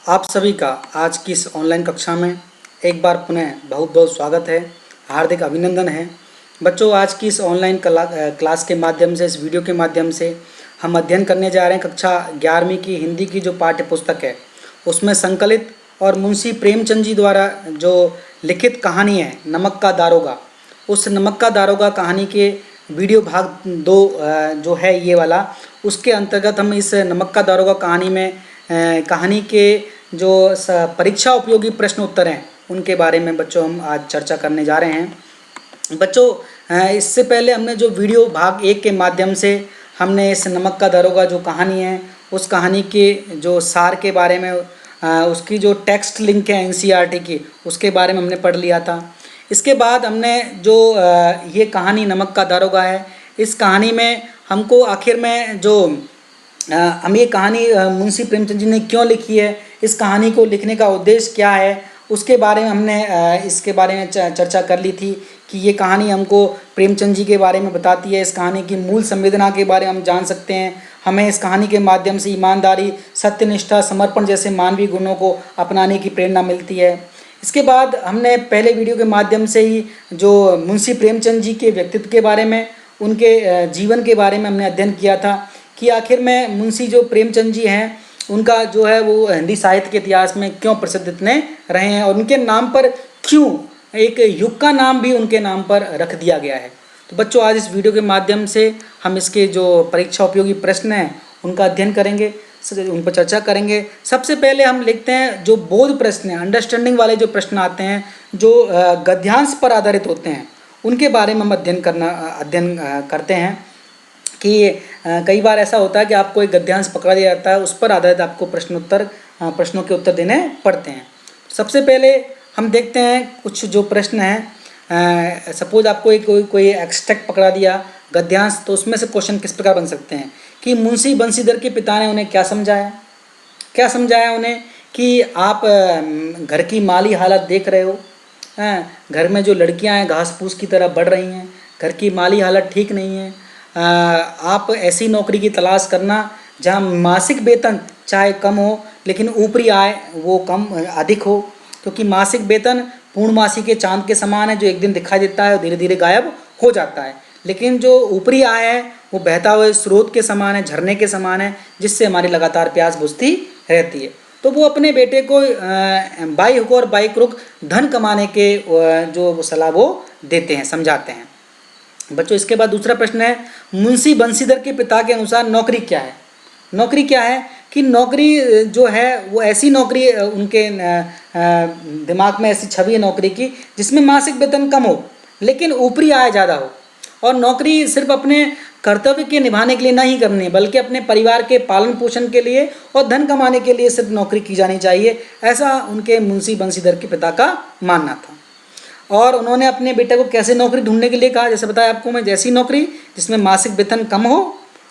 आप सभी का आज की इस ऑनलाइन कक्षा में एक बार पुनः बहुत बहुत स्वागत है, हार्दिक अभिनंदन है। बच्चों, आज की इस ऑनलाइन क्लास के माध्यम से, इस वीडियो के माध्यम से हम अध्ययन करने जा रहे हैं कक्षा 11वीं की हिंदी की जो पाठ्य पुस्तक है उसमें संकलित और मुंशी प्रेमचंद जी द्वारा जो लिखित कहानी है नमक का दारोगा, उस नमक का दारोगा कहानी के वीडियो भाग 2 जो है ये वाला, उसके अंतर्गत हम इस नमक का दारोगा कहानी में कहानी के जो परीक्षा उपयोगी प्रश्न उत्तर हैं उनके बारे में बच्चों हम आज चर्चा करने जा रहे हैं। बच्चों, इससे पहले हमने जो वीडियो भाग 1 के माध्यम से हमने इस नमक का दारोगा जो कहानी है उस कहानी के जो सार के बारे में, उसकी जो टेक्स्ट लिंक है एनसीईआरटी की, उसके बारे में हमने पढ़ लिया था। इसके बाद हमने जो ये कहानी नमक का दारोगा है, इस कहानी में हमको आखिर में जो हम ये कहानी मुंशी प्रेमचंद जी ने क्यों लिखी है, इस कहानी को लिखने का उद्देश्य क्या है, उसके बारे में हमने इसके बारे में चर्चा कर ली थी कि ये कहानी हमको प्रेमचंद जी के बारे में बताती है। इस कहानी की मूल संवेदना के बारे में हम जान सकते हैं। हमें इस कहानी के माध्यम से ईमानदारी, सत्यनिष्ठा, समर्पण जैसे मानवीय गुणों को अपनाने की प्रेरणा मिलती है। इसके बाद हमने पहले वीडियो के माध्यम से ही जो मुंशी प्रेमचंद जी के व्यक्तित्व के बारे में, उनके जीवन के बारे में हमने अध्ययन किया था कि आखिर में मुंशी जो प्रेमचंद जी हैं उनका जो है वो हिंदी साहित्य के इतिहास में क्यों प्रसिद्ध इतने रहे हैं और उनके नाम पर क्यों एक युग का नाम भी उनके नाम पर रख दिया गया है। तो बच्चों, आज इस वीडियो के माध्यम से हम इसके जो परीक्षा उपयोगी प्रश्न हैं उनका अध्ययन करेंगे, उन पर चर्चा करेंगे। सबसे पहले हम लिखते हैं जो बोध प्रश्न हैं, अंडरस्टैंडिंग वाले जो प्रश्न आते हैं जो गद्यांश पर आधारित होते हैं, उनके बारे में हम अध्ययन करते हैं कि कई बार ऐसा होता है कि आपको एक गद्यांश पकड़ा दिया जाता है, उस पर आधारित आपको प्रश्नों के उत्तर देने पड़ते हैं। सबसे पहले हम देखते हैं कुछ जो प्रश्न हैं। सपोज आपको कोई एक्सट्रैक्ट पकड़ा दिया गद्यांश, तो उसमें से क्वेश्चन किस प्रकार बन सकते हैं कि मुंशी बंशीधर के पिता ने उन्हें क्या समझाया उन्हें कि आप घर की माली हालत देख रहे हो, घर में जो लड़कियां हैं घास फूस की तरह बढ़ रही हैं, घर की माली हालत ठीक नहीं है। आप ऐसी नौकरी की तलाश करना जहां मासिक वेतन चाहे कम हो लेकिन ऊपरी आय वो अधिक हो, क्योंकि मासिक वेतन पूर्णमासी के चांद के समान है जो एक दिन दिखाई देता है और धीरे धीरे गायब हो जाता है, लेकिन जो ऊपरी आय है वो बहता हुए स्रोत के समान है, झरने के समान है, जिससे हमारी लगातार प्यास बुझती रहती है। तो वो अपने बेटे को बाई हुक और बाई क्रुक धन कमाने के जो सलाह वो देते हैं, समझाते हैं। बच्चों, इसके बाद दूसरा प्रश्न है मुंशी बंशीधर के पिता के अनुसार नौकरी क्या है। नौकरी क्या है कि नौकरी जो है वो ऐसी नौकरी, उनके दिमाग में ऐसी छवि है नौकरी की जिसमें मासिक वेतन कम हो लेकिन ऊपरी आय ज़्यादा हो, और नौकरी सिर्फ अपने कर्तव्य के निभाने के लिए नहीं करनी बल्कि अपने परिवार के पालन पोषण के लिए और धन कमाने के लिए सिर्फ नौकरी की जानी चाहिए, ऐसा उनके मुंशी बंशीधर के पिता का मानना था। और उन्होंने अपने बेटे को कैसे नौकरी ढूंढने के लिए कहा, जैसे बताया आपको मैं, जैसी नौकरी जिसमें मासिक वेतन कम हो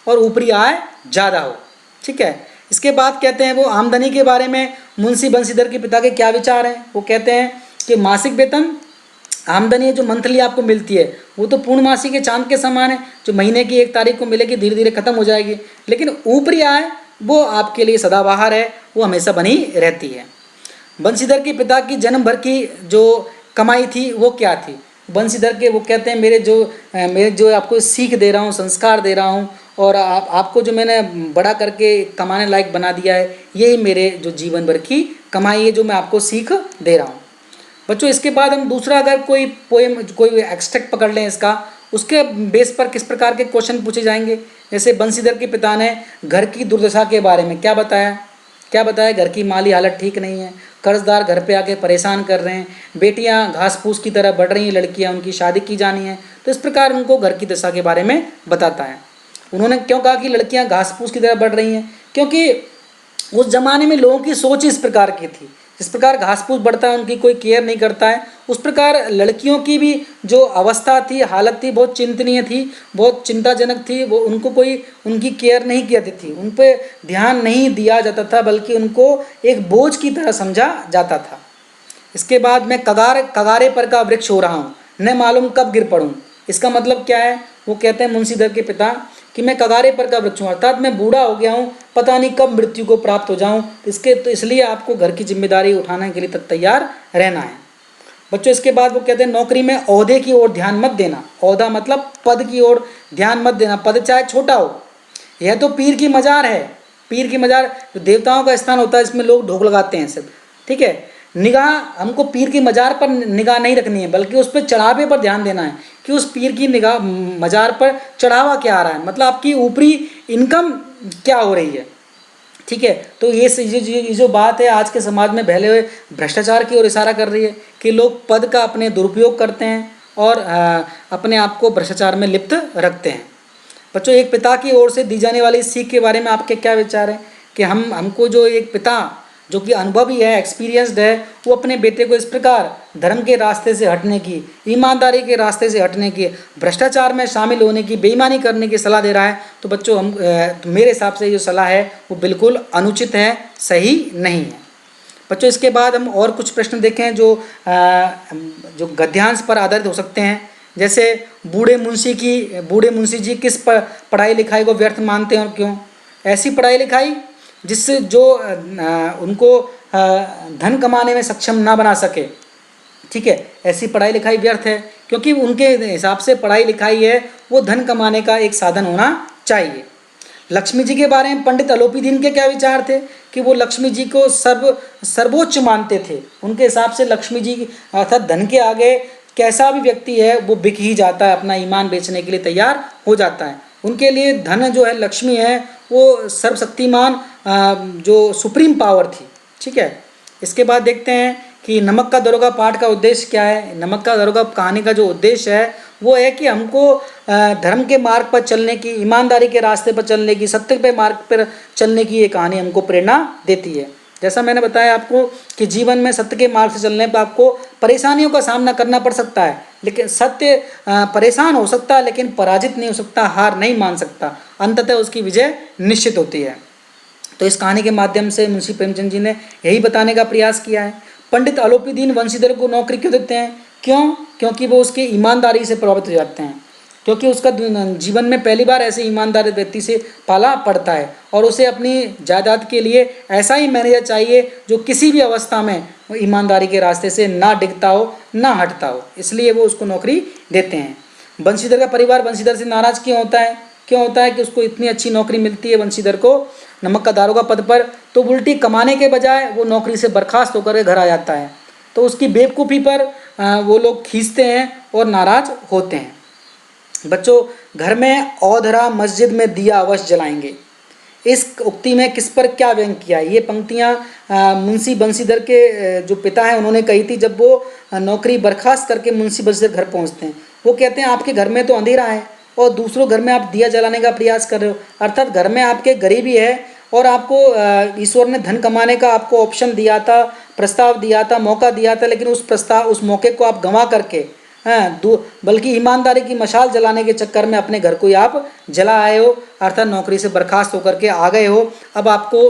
और ऊपरी आय ज़्यादा हो। ठीक है। इसके बाद कहते हैं वो आमदनी के बारे में मुंशी बंशीधर के पिता के क्या विचार हैं। वो कहते हैं कि मासिक वेतन, आमदनी जो मंथली आपको मिलती है वो तो पूर्णमासी के चांद के समान है, जो महीने की 1 तारीख को मिलेगी धीरे धीरे खत्म हो जाएगी, लेकिन ऊपरी आय वो आपके लिए सदाबहार है, वो हमेशा बनी रहती है। बंशीधर के पिता की जन्म भर की जो कमाई थी वो क्या थी। बंशीधर के वो कहते हैं मेरे जो आपको सीख दे रहा हूँ, संस्कार दे रहा हूँ और आपको जो मैंने बड़ा करके कमाने लायक बना दिया है, यही मेरे जो जीवन भर की कमाई है जो मैं आपको सीख दे रहा हूँ। बच्चों, इसके बाद हम दूसरा अगर कोई पोएम, कोई एक्सट्रैक्ट पकड़ लें इसका, उसके बेस पर किस प्रकार के क्वेश्चन पूछे जाएंगे। जैसे बंशीधर के पिता ने घर की दुर्दशा के बारे में क्या बताया, घर की माली हालत ठीक नहीं है, कर्जदार घर पे आके परेशान कर रहे हैं, बेटियां घास फूस की तरह बढ़ रही हैं, लड़कियां, उनकी शादी की जानी है। तो इस प्रकार उनको घर की दशा के बारे में बताता है। उन्होंने क्यों कहा कि लड़कियां घास फूस की तरह बढ़ रही हैं, क्योंकि उस जमाने में लोगों की सोच इस प्रकार की थी, जिस प्रकार घास फूस बढ़ता है उनकी कोई केयर नहीं करता है, उस प्रकार लड़कियों की भी जो अवस्था थी, हालत थी, बहुत चिंतनीय थी, बहुत चिंताजनक थी। वो उनको कोई उनकी केयर नहीं की जाती थी, उन पर ध्यान नहीं दिया जाता था, बल्कि उनको एक बोझ की तरह समझा जाता था। इसके बाद मैं कगारे पर का वृक्ष हो रहा हूँ, न मालूम कब गिर पड़ूँ। इसका मतलब क्या है। वो कहते हैं मुंशीधर के पिता कि मैं कगारे पर कब रखूँ, अर्थात मैं बूढ़ा हो गया हूँ, पता नहीं कब मृत्यु को प्राप्त हो जाऊँ। तो इसलिए आपको घर की जिम्मेदारी उठाने के लिए तैयार रहना है। बच्चों इसके बाद वो कहते हैं नौकरी में ओहदे की ओर ध्यान मत देना। ओहदा मतलब पद की ओर ध्यान मत देना, पद चाहे छोटा हो। यह तो पीर की मजार है, पीर की मजार जो देवताओं का स्थान होता है, इसमें लोग ढोक लगाते हैं सब, ठीक है। निगाह हमको पीर की मजार पर निगाह नहीं रखनी है, बल्कि उस पर चढ़ावे पर ध्यान देना है कि उस पीर की निगाह मजार पर चढ़ावा क्या आ रहा है, मतलब आपकी ऊपरी इनकम क्या हो रही है, ठीक है। तो ये जो बात है आज के समाज में फैले हुए भ्रष्टाचार की ओर इशारा कर रही है कि लोग पद का अपने दुरुपयोग करते हैं और अपने आप को भ्रष्टाचार में लिप्त रखते हैं। बच्चों एक पिता की ओर से दी जाने वाली सीख के बारे में आपके क्या विचार हैं कि हमको जो एक पिता जो कि अनुभवी है, एक्सपीरियंस्ड है, वो अपने बेटे को इस प्रकार धर्म के रास्ते से हटने की, ईमानदारी के रास्ते से हटने की, भ्रष्टाचार में शामिल होने की, बेईमानी करने की सलाह दे रहा है। तो बच्चों तो मेरे हिसाब से जो सलाह है वो बिल्कुल अनुचित है, सही नहीं है। बच्चों इसके बाद हम और कुछ प्रश्न देखें जो गद्यांश पर आधारित हो सकते हैं। जैसे बूढ़े मुंशी जी किस पढ़ाई लिखाई को व्यर्थ मानते हैं और क्यों? ऐसी पढ़ाई लिखाई जिससे जो उनको धन कमाने में सक्षम ना बना सके, ठीक है, ऐसी पढ़ाई लिखाई व्यर्थ है, क्योंकि उनके हिसाब से पढ़ाई लिखाई है वो धन कमाने का एक साधन होना चाहिए। लक्ष्मी जी के बारे में पंडित अलोपीदीन के क्या विचार थे कि वो लक्ष्मी जी को सर्वोच्च मानते थे। उनके हिसाब से लक्ष्मी जी अर्थात धन के आगे कैसा भी व्यक्ति है वो बिक ही जाता है, अपना ईमान बेचने के लिए तैयार हो जाता है। उनके लिए धन जो है, लक्ष्मी है, वो सर्वशक्तिमान जो सुप्रीम पावर थी, ठीक है। इसके बाद देखते हैं कि नमक का दरोगा पाठ का उद्देश्य क्या है। नमक का दरोगा कहानी का जो उद्देश्य है वो है कि हमको धर्म के मार्ग पर चलने की, ईमानदारी के रास्ते पर चलने की, सत्य पे मार्ग पर चलने की ये कहानी हमको प्रेरणा देती है। जैसा मैंने बताया आपको कि जीवन में सत्य के मार्ग से चलने पर आपको परेशानियों का सामना करना पड़ सकता है, लेकिन सत्य परेशान हो सकता है लेकिन पराजित नहीं हो सकता, हार नहीं मान सकता, अंततः उसकी विजय निश्चित होती है। तो इस कहानी के माध्यम से मुंशी प्रेमचंद जी ने यही बताने का प्रयास किया है। पंडित अलोपीदीन वंशीधर को नौकरी क्यों देते हैं? क्यों? क्योंकि वो उसकी ईमानदारी से प्रभावित हो जाते हैं, क्योंकि उसका जीवन में पहली बार ऐसे ईमानदार व्यक्ति से पाला पड़ता है और उसे अपनी जायदाद के लिए ऐसा ही मैनेजर चाहिए जो किसी भी अवस्था में वो ईमानदारी के रास्ते से ना डिगता हो, ना हटता हो, इसलिए वो उसको नौकरी देते हैं। वंशीधर का परिवार वंशीधर से नाराज क्यों होता है? क्यों होता है कि उसको इतनी अच्छी नौकरी मिलती है वंशीधर को नमक का दारोगा पद पर, तो उल्टी कमाने के बजाय वो नौकरी से बर्खास्त होकर के घर आ जाता है। तो उसकी बेवकूफ़ी पर वो लोग खींचते हैं और नाराज होते हैं। बच्चों घर में औधरा मस्जिद में दिया अवश्य जलाएंगे, इस उक्ति में किस पर क्या व्यंग किया है? ये पंक्तियाँ मुंशी बंशीधर के जो पिता हैं उन्होंने कही थी जब वो नौकरी बर्खास्त करके मुंशी बंशीधर घर पहुँचते हैं। वो कहते हैं आपके घर में तो अंधेरा है और दूसरों घर में आप दिया जलाने का प्रयास कर रहे हो, अर्थात घर में आपके गरीबी है और आपको ईश्वर ने धन कमाने का आपको ऑप्शन दिया था, प्रस्ताव दिया था, मौका दिया था, लेकिन उस मौके को आप गंवा करके बल्कि ईमानदारी की मशाल जलाने के चक्कर में अपने घर को ही आप जला आए हो, अर्थात नौकरी से बर्खास्त होकर के आ गए हो। अब आपको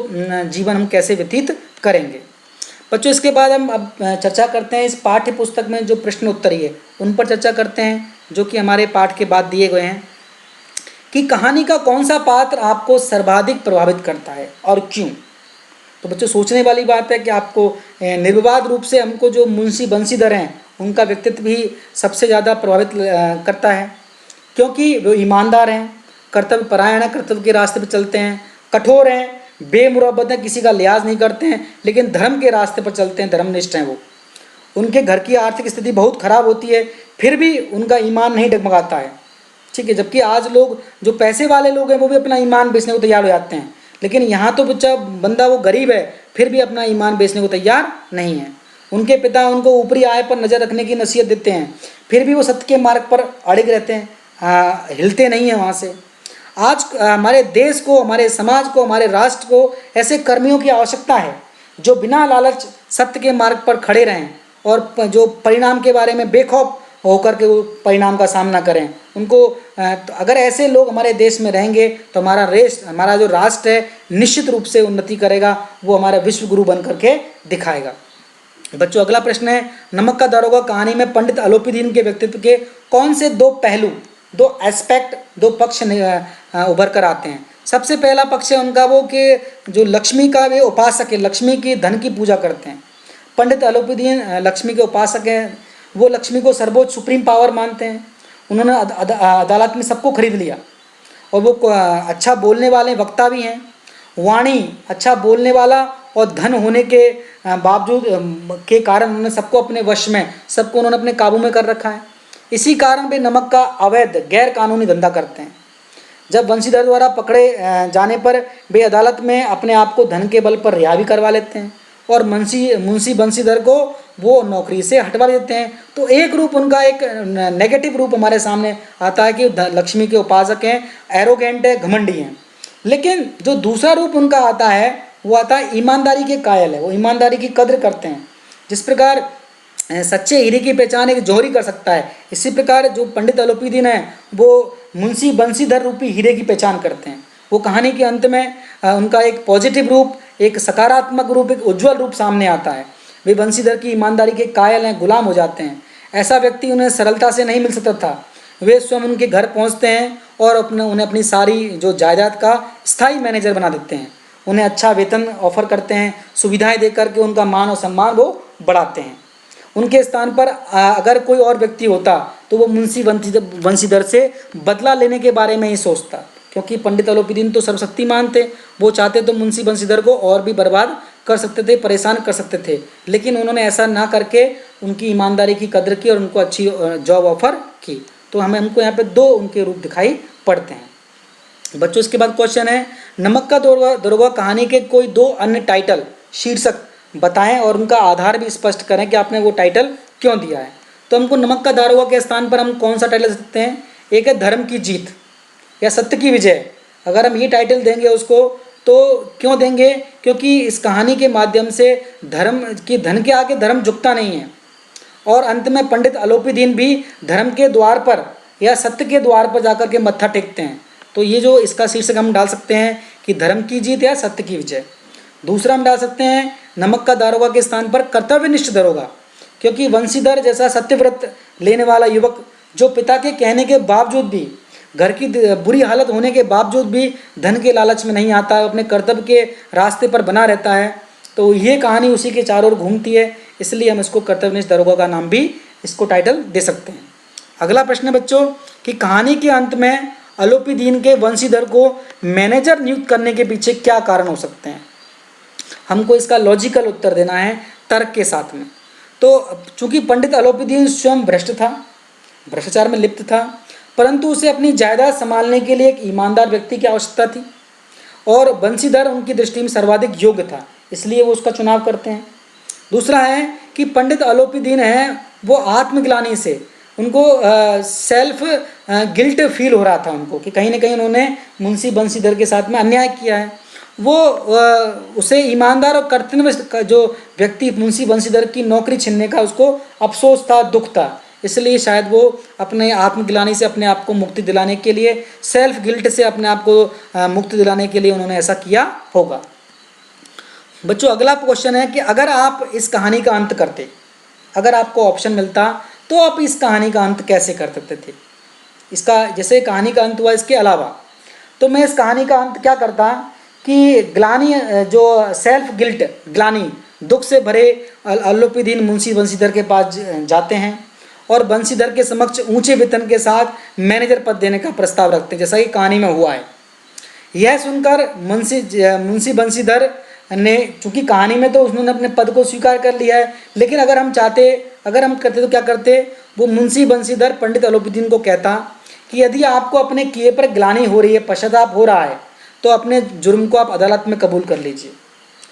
जीवन हम कैसे व्यतीत करेंगे? बच्चों इसके बाद हम अब चर्चा करते हैं इस पाठ्य पुस्तक में जो प्रश्न उत्तरीय है उन पर चर्चा करते हैं, जो कि हमारे पाठ के बाद दिए गए हैं कि कहानी का कौन सा पात्र आपको सर्वाधिक प्रभावित करता है और क्यों। तो बच्चों सोचने वाली बात है कि आपको निर्विवाद रूप से हमको जो मुंशी बंशीधर हैं उनका व्यक्तित्व भी सबसे ज़्यादा प्रभावित करता है, क्योंकि वो ईमानदार हैं, कर्तव्य परायण हैं, कर्तव्य के रास्ते पर चलते हैं, कठोर हैं, बेमुरब्बत हैं, किसी का लिहाज नहीं करते हैं, लेकिन धर्म के रास्ते पर चलते हैं, धर्मनिष्ठ हैं वो। उनके घर की आर्थिक स्थिति बहुत खराब होती है फिर भी उनका ईमान नहीं डगमगाता है, ठीक है। जबकि आज लोग जो पैसे वाले लोग हैं वो भी अपना ईमान बेचने को तैयार हो जाते हैं, लेकिन यहाँ तो बच्चा बंदा वो गरीब है फिर भी अपना ईमान बेचने को तैयार नहीं है। उनके पिता उनको ऊपरी आय पर नज़र रखने की नसीहत देते हैं, फिर भी वो सत्य के मार्ग पर अड़िग रहते हैं, हिलते नहीं हैं वहाँ से। आज हमारे देश को, हमारे समाज को, हमारे राष्ट्र को ऐसे कर्मियों की आवश्यकता है जो बिना लालच सत्य के मार्ग पर खड़े रहें और जो परिणाम के बारे में बेखौफ होकर के वो परिणाम का सामना करें। उनको तो अगर ऐसे लोग हमारे देश में रहेंगे तो हमारा जो राष्ट्र है निश्चित रूप से उन्नति करेगा, वो हमारा विश्व गुरु बन करके दिखाएगा। बच्चों अगला प्रश्न है, नमक का दारोगा कहानी में पंडित अलोपीदीन के व्यक्तित्व के कौन से दो पहलू, दो एस्पेक्ट, दो पक्ष उभर कर आते हैं। सबसे पहला पक्ष है उनका वो कि जो लक्ष्मी का वे उपासक है, लक्ष्मी की धन की पूजा करते हैं। पंडित अलोपीदीन लक्ष्मी के उपासक हैं। वो लक्ष्मी को सर्वोच्च सुप्रीम पावर मानते हैं। उन्होंने अदालत में सबको खरीद लिया और वो अच्छा बोलने वाले वक्ता भी हैं। वाणी अच्छा बोलने वाला और धन होने के बावजूद के कारण उन्होंने सबको अपने वश में, सबको उन्होंने अपने काबू में कर रखा है। इसी कारण वे नमक का अवैध गैर कानूनी धंधा करते हैं। जब बंशीधर द्वारा पकड़े जाने पर वे अदालत में अपने आप को धन के बल पर रिहा भी करवा लेते हैं और मुंशी बंशीधर को वो नौकरी से हटवा देते हैं। तो एक रूप उनका, एक नेगेटिव रूप हमारे सामने आता है कि लक्ष्मी के उपासक हैं, एरोगेंट है, घमंडी हैं। लेकिन जो दूसरा रूप उनका आता है वो आता है ईमानदारी के कायल है। वो ईमानदारी की कद्र करते हैं। जिस प्रकार सच्चे हीरे की पहचान एक जौहरी कर सकता है, इसी प्रकार जो पंडित अलोपीदीन है वो मुंशी बंशीधर रूपी हीरे की पहचान करते हैं। वो कहानी के अंत में उनका एक पॉजिटिव रूप, एक सकारात्मक रूप, एक उज्ज्वल रूप सामने आता है। वे बंशीधर की ईमानदारी के कायल हैं, गुलाम हो जाते हैं। ऐसा व्यक्ति उन्हें सरलता से नहीं मिल सकता था। वे स्वयं उनके घर पहुंचते हैं और उन्हें अपनी सारी जो जायदाद का स्थायी मैनेजर बना देते हैं। उन्हें अच्छा वेतन ऑफर करते हैं, सुविधाएं देकर के उनका मान और सम्मान वो बढ़ाते हैं। उनके स्थान पर अगर कोई और व्यक्ति होता तो वो मुंशी बंशीधर से बदला लेने के बारे में ही सोचता, क्योंकि पंडित अलोपीदीन तो सर्वशक्तिमान थे। वो चाहते तो मुंशी बंशीधर को और भी बर्बाद कर सकते थे, परेशान कर सकते थे, लेकिन उन्होंने ऐसा ना करके उनकी ईमानदारी की कदर की और उनको अच्छी जॉब ऑफर की। तो हमें हमको यहाँ पे दो उनके रूप दिखाई पड़ते हैं। बच्चों, इसके बाद क्वेश्चन है, नमक का दरोगा कहानी के कोई दो अन्य टाइटल शीर्षक बताएं और उनका आधार भी स्पष्ट करें कि आपने वो टाइटल क्यों दिया है। तो हमको नमक का दारोगा के स्थान पर हम कौन सा टाइटल दे सकते हैं? एक है धर्म की जीत या सत्य की विजय। अगर हम ये टाइटल देंगे उसको तो क्यों देंगे? क्योंकि इस कहानी के माध्यम से धर्म की, धन के आगे धर्म झुकता नहीं है। और अंत में पंडित अलोपीदीन भी धर्म के द्वार पर या सत्य के द्वार पर जाकर के मत्था टेकते हैं। तो ये जो इसका शीर्षक हम डाल सकते हैं कि धर्म की जीत या सत्य की विजय। दूसरा हम डाल सकते हैं नमक का दारोगा के स्थान पर कर्तव्यनिष्ठ दरोगा, क्योंकि वंशीधर जैसा सत्यव्रत लेने वाला युवक जो पिता के कहने के बावजूद भी, घर की बुरी हालत होने के बावजूद भी धन के लालच में नहीं आता है, अपने कर्तव्य के रास्ते पर बना रहता है। तो ये कहानी उसी के चारों ओर घूमती है, इसलिए हम इसको कर्तव्यनिष्ठ दरोगा का नाम भी इसको टाइटल दे सकते हैं। अगला प्रश्न है बच्चों कि कहानी के अंत में अलोपीदीन के वंशीधर को मैनेजर नियुक्त करने के पीछे क्या कारण हो सकते हैं? हमको इसका लॉजिकल उत्तर देना है तर्क के साथ में। तो चूंकि पंडित अलोपीदीन स्वयं भ्रष्ट था, भ्रष्टाचार में लिप्त था, परंतु उसे अपनी जायदाद संभालने के लिए एक ईमानदार व्यक्ति की आवश्यकता थी और बंशीधर उनकी दृष्टि में सर्वाधिक योग्य था, इसलिए वो उसका चुनाव करते हैं। दूसरा है कि पंडित अलोपीदीन हैं वो आत्मग्लानि से, उनको सेल्फ गिल्ट फील हो रहा था उनको कि कहीं ना कहीं उन्होंने मुंशी बंशीधर के साथ में अन्याय किया है। वो उसे ईमानदार और कर्तव्य का जो व्यक्ति मुंशी बंशीधर की नौकरी छीनने का उसको अफसोस था, दुख था, इसलिए शायद वो अपने आत्मग्लानि से अपने आप को मुक्ति दिलाने के लिए, सेल्फ गिल्ट से अपने आप को मुक्ति दिलाने के लिए उन्होंने ऐसा किया होगा। बच्चों, अगला क्वेश्चन है कि अगर आप इस कहानी का अंत करते, अगर आपको ऑप्शन मिलता तो आप इस कहानी का अंत कैसे कर सकते थे? इसका जैसे कहानी का अंत हुआ इसके अलावा, तो मैं इस कहानी का अंत क्या करता कि ग्लानि, जो सेल्फ गिल्ट, ग्लानि, दुख से भरे अलोपीदीन मुंशी बंशीधर के पास जाते हैं और बंशीधर के समक्ष ऊंचे वेतन के साथ मैनेजर पद देने का प्रस्ताव रखते हैं, जैसा कि कहानी में हुआ है। यह सुनकर मुंशी बंशीधर ने, चूंकि कहानी में तो उन्होंने अपने पद को स्वीकार कर लिया है, लेकिन अगर हम करते तो क्या करते? वो मुंशी बंशीधर पंडित अलोपीदीन को कहता कि यदि आपको अपने किए पर ग्लानि हो रही है, पश्चाताप हो रहा है, तो अपने जुर्म को आप अदालत में कबूल कर लीजिए।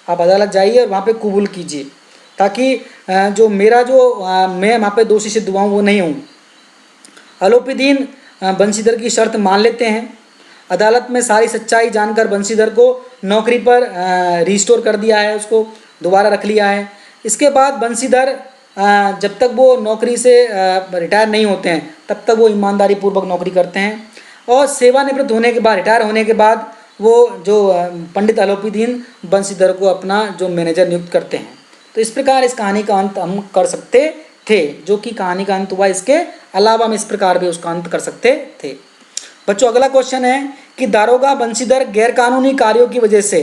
आप अदालत जाइए और वहाँ पे कबूल कीजिए, ताकि मैं वहाँ पे दोषी सिद्ध हुआ हूँ वो नहीं हूँ। अलोपीदीन बंशीधर की शर्त मान लेते हैं। अदालत में सारी सच्चाई जानकर बंशीधर को नौकरी पर रिस्टोर कर दिया है, उसको दोबारा रख लिया है। इसके बाद बंशीधर जब तक वो नौकरी से रिटायर नहीं होते हैं तब तक वो ईमानदारी पूर्वक नौकरी करते हैं और सेवानिवृत्त होने के बाद, रिटायर होने के बाद वो जो पंडित अलोपीदीन बंशीधर को अपना जो मैनेजर नियुक्त करते हैं। तो इस प्रकार इस कहानी का अंत हम कर सकते थे, जो कि कहानी का अंत हुआ। इसके अलावा हम इस प्रकार भी उसका अंत कर सकते थे। बच्चों अगला क्वेश्चन है कि दारोगा बंशीधर गैरकानूनी कार्यों की वजह से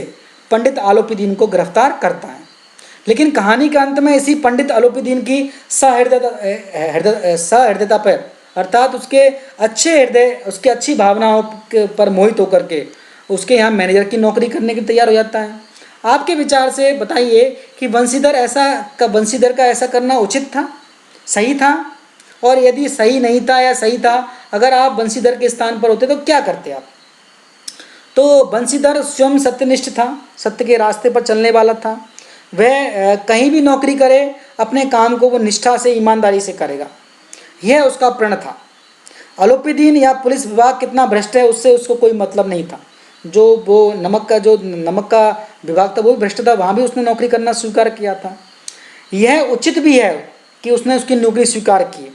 पंडित आलोपीदीन को गिरफ्तार करता है, लेकिन कहानी के अंत में इसी पंडित आलोपीदीन की सहृदयता पर अर्थात उसके अच्छे हृदय, उसके अच्छी भावनाओं पर मोहित होकर के उसके यहाँ मैनेजर की नौकरी करने के लिए तैयार हो जाता है। आपके विचार से बताइए कि बंशीधर का ऐसा करना उचित था, सही था? और यदि सही नहीं था या सही था, अगर आप बंशीधर के स्थान पर होते तो क्या करते आप? तो बंशीधर स्वयं सत्यनिष्ठ था, सत्य के रास्ते पर चलने वाला था। वह कहीं भी नौकरी करे अपने काम को वो निष्ठा से, ईमानदारी से करेगा, यह उसका प्रण था। आलोपीदीन या पुलिस विभाग कितना भ्रष्ट है उससे उसको कोई मतलब नहीं था। जो नमक का विभाग था वो भी भ्रष्ट था, वहाँ भी उसने नौकरी करना स्वीकार किया था। यह उचित भी है कि उसने उसकी नौकरी स्वीकार की,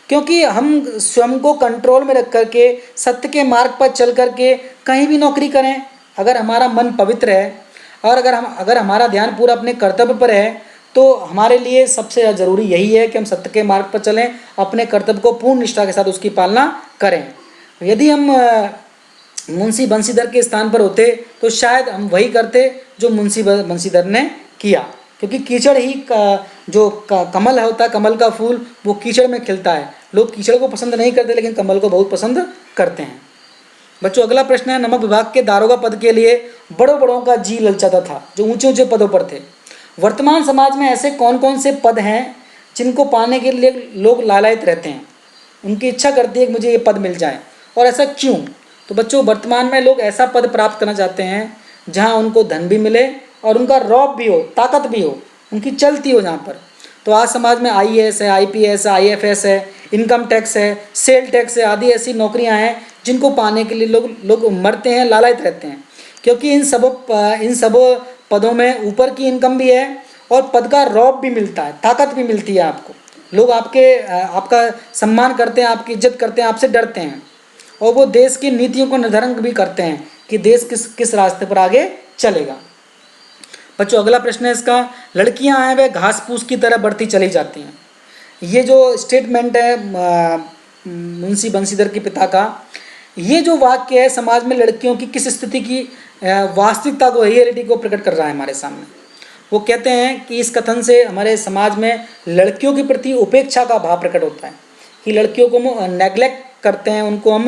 क्योंकि हम स्वयं को कंट्रोल में रख करके सत्य के मार्ग पर चल करके कहीं भी नौकरी करें, अगर हमारा मन पवित्र है और अगर हमारा ध्यान पूरा अपने कर्तव्य पर है, तो हमारे लिए सबसे ज़रूरी यही है कि हम सत्य के मार्ग पर चलें, अपने कर्तव्य को पूर्ण निष्ठा के साथ उसकी पालना करें। यदि हम मुंशी बंशीधर के स्थान पर होते तो शायद हम वही करते जो मुंशी बंशीधर ने किया, क्योंकि कीचड़ ही कमल होता है, कमल का फूल वो कीचड़ में खिलता है। लोग कीचड़ को पसंद नहीं करते लेकिन कमल को बहुत पसंद करते हैं। बच्चों अगला प्रश्न है, नमक विभाग के दारोगा पद के लिए बड़ों का जी ललचाता था, जो ऊंचे पदों पर थे। वर्तमान समाज में ऐसे कौन कौन से पद हैं जिनको पाने के लिए लोग लालायित रहते हैं, उनकी इच्छा करती है कि मुझे ये पद मिल जाए, और ऐसा क्यों? तो बच्चों वर्तमान में लोग ऐसा पद प्राप्त करना चाहते हैं जहां उनको धन भी मिले और उनका रौब भी हो, ताकत भी हो, उनकी चलती हो जहाँ पर। तो आज समाज में IAS है, IPS है, IFS है, इनकम टैक्स है, सेल टैक्स है, आदि ऐसी नौकरियां हैं जिनको पाने के लिए लोग मरते हैं, लालायित रहते हैं, क्योंकि इन सब पदों में ऊपर की इनकम भी है और पद का रौब भी मिलता है, ताकत भी मिलती है आपको। लोग आपका सम्मान करते हैं, आपकी इज्जत करते हैं, आपसे डरते हैं, और वो देश की नीतियों को निर्धारण भी करते हैं कि देश किस रास्ते पर आगे चलेगा। बच्चों अगला प्रश्न है इसका, लड़कियां हैं वे घास फूस की तरह बढ़ती चली जाती हैं। ये जो स्टेटमेंट है मुंशी बंशीधर के पिता का, ये जो वाक्य है समाज में लड़कियों की किस स्थिति की वास्तविकता को, रियलिटी को प्रकट कर रहा है हमारे सामने। वो कहते हैं कि इस कथन से हमारे समाज में लड़कियों के प्रति उपेक्षा का भाव प्रकट होता है, कि लड़कियों को हम नेग्लेक्ट करते हैं, उनको हम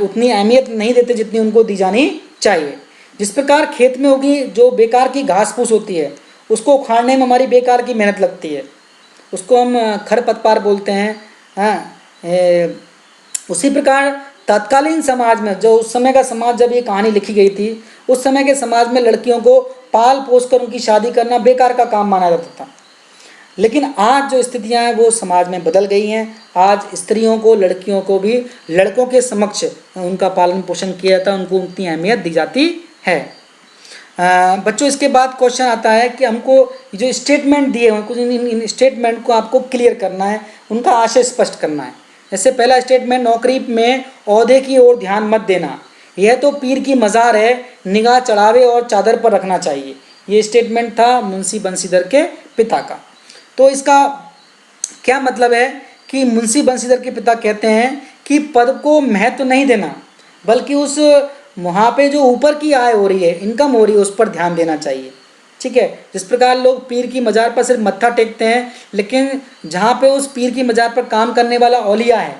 उतनी अहमियत नहीं देते जितनी उनको दी जानी चाहिए। जिस प्रकार खेत में होगी जो बेकार की घास फूस होती है, उसको उखाड़ने में हमारी बेकार की मेहनत लगती है, उसको हम खरपतवार बोलते हैं। उसी प्रकार तत्कालीन समाज में, जो उस समय का समाज जब ये कहानी लिखी गई थी, उस समय के समाज में लड़कियों को पाल पोस कर उनकी शादी करना बेकार का काम माना जाता था। लेकिन आज जो स्थितियां हैं वो समाज में बदल गई हैं। आज स्त्रियों को, लड़कियों को भी लड़कों के समक्ष उनका पालन पोषण किया जाता है, उनको उतनी अहमियत दी जाती है। बच्चों इसके बाद क्वेश्चन आता है कि हमको जो स्टेटमेंट दिए हुए कुछ इन स्टेटमेंट को आपको क्लियर करना है, उनका आशय स्पष्ट करना है। जैसे पहला स्टेटमेंट, नौकरी में ओहदे की ओर ध्यान मत देना, यह तो पीर की मज़ार है, निगाह चढ़ावे और चादर पर रखना चाहिए। ये स्टेटमेंट था मुंशी बंशीधर के पिता का। तो इसका क्या मतलब है कि मुंशी बंशीधर के पिता कहते हैं कि पद को महत्व नहीं देना, बल्कि उस वहाँ पे जो ऊपर की आय हो रही है, इनकम हो रही है, उस पर ध्यान देना चाहिए। ठीक है, जिस प्रकार लोग पीर की मज़ार पर सिर्फ मत्था टेकते हैं, लेकिन जहाँ पे उस पीर की मज़ार पर काम करने वाला औलिया है,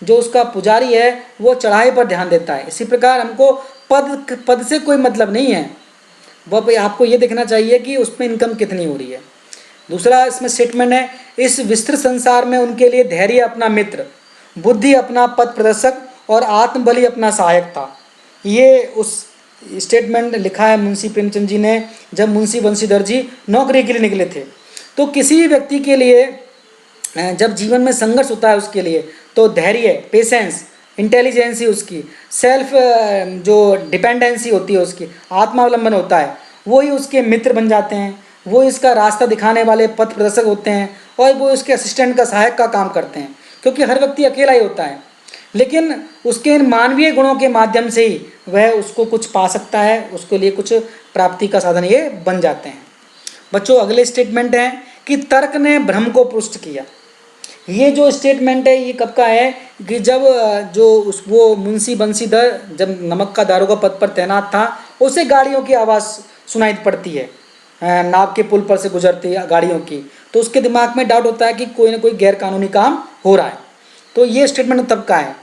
जो उसका पुजारी है, वो चढ़ाई पर ध्यान देता है। इसी प्रकार हमको पद से कोई मतलब नहीं है, वह आपको ये देखना चाहिए कि उसमें इनकम कितनी हो रही है। दूसरा इसमें स्टेटमेंट है, इस विस्तृत संसार में उनके लिए धैर्य अपना मित्र, बुद्धि अपना पथ प्रदर्शक और आत्मबली अपना सहायक था। ये उस स्टेटमेंट लिखा है मुंशी प्रेमचंद जी ने जब मुंशी बंशीधर जी नौकरी के लिए निकले थे। तो किसी भी व्यक्ति के लिए जब जीवन में संघर्ष होता है उसके लिए, तो धैर्य, पेशेंस, इंटेलिजेंसी, उसकी सेल्फ जो डिपेंडेंसी होती है, उसकी आत्मावलंबन होता है, वो ही उसके मित्र बन जाते हैं, वो इसका रास्ता दिखाने वाले पथ प्रदर्शक होते हैं, और वो उसके असिस्टेंट का, सहायक का काम करते हैं। क्योंकि हर व्यक्ति अकेला ही होता है, लेकिन उसके इन मानवीय गुणों के माध्यम से ही वह उसको कुछ पा सकता है, उसके लिए कुछ प्राप्ति का साधन ये बन जाते हैं। बच्चों अगले स्टेटमेंट है कि तर्क ने भ्रम को पुष्ट किया। ये जो स्टेटमेंट है ये कब का है कि जब वो मुंशी बंशीधर जब नमक का दारोगा पद पर तैनात था, उसे गाड़ियों की आवाज़ सुनाई पड़ती है, नाव के पुल पर से गुजरती है गाड़ियों की, तो उसके दिमाग में डाउट होता है कि कोई ना कोई गैर कानूनी काम हो रहा है। तो ये स्टेटमेंट तब का है।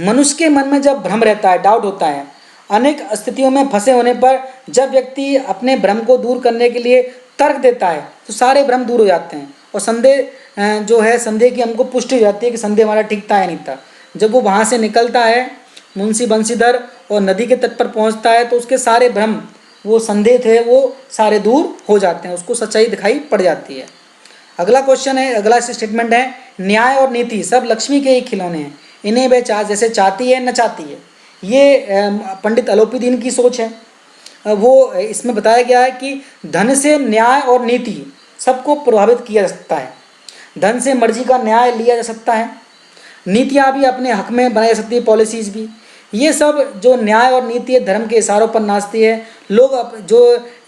मनुष्य के मन में जब भ्रम रहता है, डाउट होता है, अनेक स्थितियों में फंसे होने पर जब व्यक्ति अपने भ्रम को दूर करने के लिए तर्क देता है तो सारे भ्रम दूर हो जाते हैं और संदेह जो है, संदेह की हमको पुष्टि हो जाती है कि संदेह हमारा ठीक था या नहीं था। जब वो वहाँ से निकलता है मुंशी बंशीधर और नदी के तट पर पहुँचता है तो उसके सारे भ्रम, वो संदेह थे, वो सारे दूर हो जाते हैं, उसको सच्चाई दिखाई पड़ जाती है। अगला क्वेश्चन है, अगला स्टेटमेंट है, न्याय और नीति सब लक्ष्मी के ही खिलौने हैं, इन्हें वह जैसे चाहती है न चाहती है। ये पंडित अलोपीदीन की सोच है। वो इसमें बताया गया है कि धन से न्याय और नीति सबको प्रभावित किया जा सकता है। धन से मर्जी का न्याय लिया जा सकता है, नीतियाँ भी अपने हक में बनाई जा सकती है, पॉलिसीज़ भी। ये सब जो न्याय और नीति है धर्म के इशारों पर नाचती है। लोग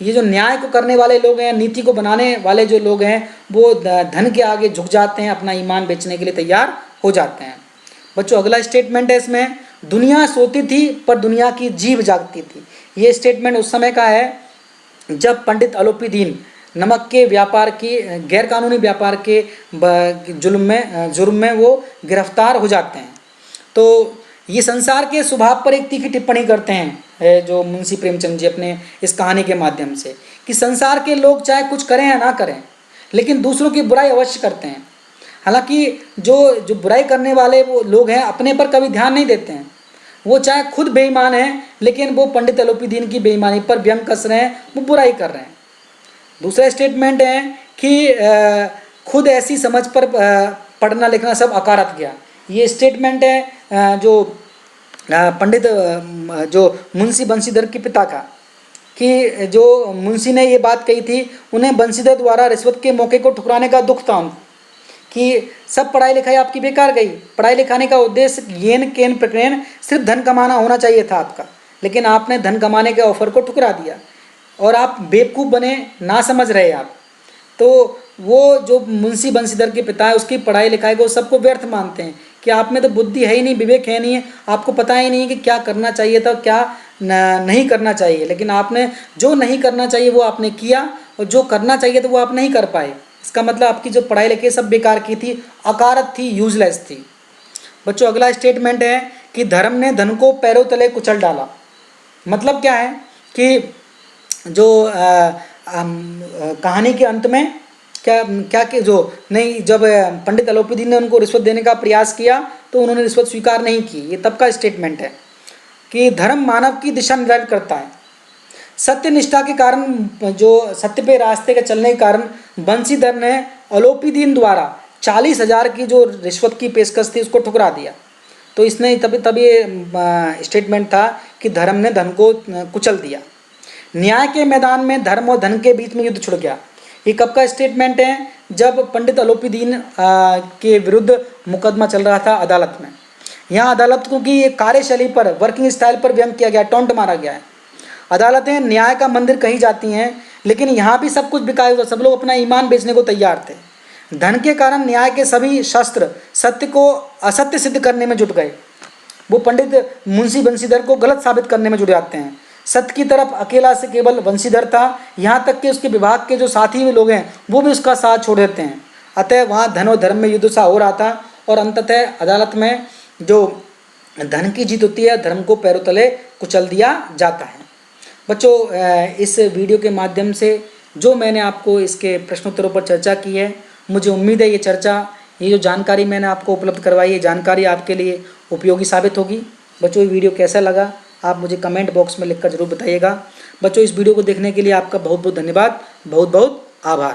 ये जो न्याय को करने वाले लोग हैं, नीति को बनाने वाले जो लोग हैं, वो धन के आगे झुक जाते हैं, अपना ईमान बेचने के लिए तैयार हो जाते हैं। बच्चों अगला स्टेटमेंट है इसमें, दुनिया सोती थी पर दुनिया की जीभ जागती थी। ये स्टेटमेंट उस समय का है जब पंडित अलोपीदीन नमक के व्यापार की, गैरकानूनी व्यापार के जुर्म में वो गिरफ्तार हो जाते हैं। तो ये संसार के स्वभाव पर एक तीखी टिप्पणी करते हैं जो मुंशी प्रेमचंद जी अपने इस कहानी के माध्यम से, कि संसार के लोग चाहे कुछ करें या ना करें लेकिन दूसरों की बुराई अवश्य करते हैं। हालांकि जो बुराई करने वाले वो लोग हैं अपने पर कभी ध्यान नहीं देते हैं, वो चाहे खुद बेईमान हैं लेकिन वो पंडित अलोपीदीन की बेईमानी पर व्यंग कस रहे हैं, वो बुराई कर रहे हैं। दूसरा स्टेटमेंट है कि खुद ऐसी समझ पर पढ़ना लिखना सब अकारत गया। ये स्टेटमेंट है जो पंडित जो मुंशी बंशीधर के पिता का, कि जो मुंशी ने ये बात कही थी, उन्हें बंशीधर द्वारा रिश्वत के मौके को ठुकराने का दुख था उनको, कि सब पढ़ाई लिखाई आपकी बेकार गई, पढ़ाई लिखाने का उद्देश्य येन केन प्रक्रियन सिर्फ धन कमाना होना चाहिए था आपका, लेकिन आपने धन कमाने के ऑफर को ठुकरा दिया और आप बेवकूफ़ बने, ना समझ रहे आप। तो वो जो मुंशी बंशीधर के पिता है उसकी पढ़ाई लिखाई को सबको व्यर्थ मानते हैं कि आप में तो बुद्धि है ही नहीं, विवेक है नहीं है, आपको पता ही नहीं है कि क्या करना चाहिए था, क्या नहीं करना चाहिए। लेकिन आपने जो नहीं करना चाहिए वो आपने किया और जो करना चाहिए था वो आप नहीं कर पाए। इसका मतलब आपकी जो पढ़ाई लिखाई सब बेकार की थी, अकारत थी, यूजलेस थी। बच्चों अगला स्टेटमेंट है कि धर्म ने धन को पैरों तले कुचल डाला। मतलब क्या है कि जो कहानी के अंत में क्या कि जो नहीं, जब पंडित अलोपीदीन ने उनको रिश्वत देने का प्रयास किया तो उन्होंने रिश्वत स्वीकार नहीं की। ये तब का स्टेटमेंट है कि धर्म मानव की दिशा निर्धारित करता है। सत्य निष्ठा के कारण, जो सत्य पे रास्ते के चलने के कारण बंशीधर ने अलोपीदीन द्वारा 40,000 की जो रिश्वत की पेशकश थी उसको ठुकरा दिया। तो इसने तभी स्टेटमेंट था कि धर्म ने धन को कुचल दिया। न्याय के मैदान में धर्म और धन के बीच में युद्ध छिड़ गया। ये कब का स्टेटमेंट है? जब पंडित अलोपीदीन के विरुद्ध मुकदमा चल रहा था अदालत में। यहाँ अदालत को की कार्यशैली पर, वर्किंग स्टाइल पर व्यंग किया गया, टॉन्ट मारा गया है। अदालतें न्याय का मंदिर कही जाती हैं, लेकिन यहाँ भी सब कुछ बिकाया हुआ, सब लोग अपना ईमान बेचने को तैयार थे। धन के कारण न्याय के सभी शस्त्र सत्य को असत्य सिद्ध करने में जुट गए। वो पंडित मुंशी बंशीधर को गलत साबित करने में जुट जाते हैं। सत्य की तरफ अकेला से केवल बंशीधर था, यहाँ तक कि उसके विभाग के जो साथी भी लोग हैं वो भी उसका साथ छोड़ देते हैं। अतः वहाँ धन और धर्म में युद्ध सा हो रहा था और अंततः अदालत में जो धन की जीत होती है, धर्म को पैरों तले कुचल दिया जाता है। बच्चों इस वीडियो के माध्यम से जो मैंने आपको इसके प्रश्नोत्तरों पर चर्चा की है, मुझे उम्मीद है ये जो जानकारी मैंने आपको उपलब्ध करवाई है, जानकारी आपके लिए उपयोगी साबित होगी। बच्चों ये वीडियो कैसा लगा आप मुझे कमेंट बॉक्स में लिखकर जरूर बताइएगा। बच्चों इस वीडियो को देखने के लिए आपका बहुत बहुत धन्यवाद, बहुत बहुत आभार।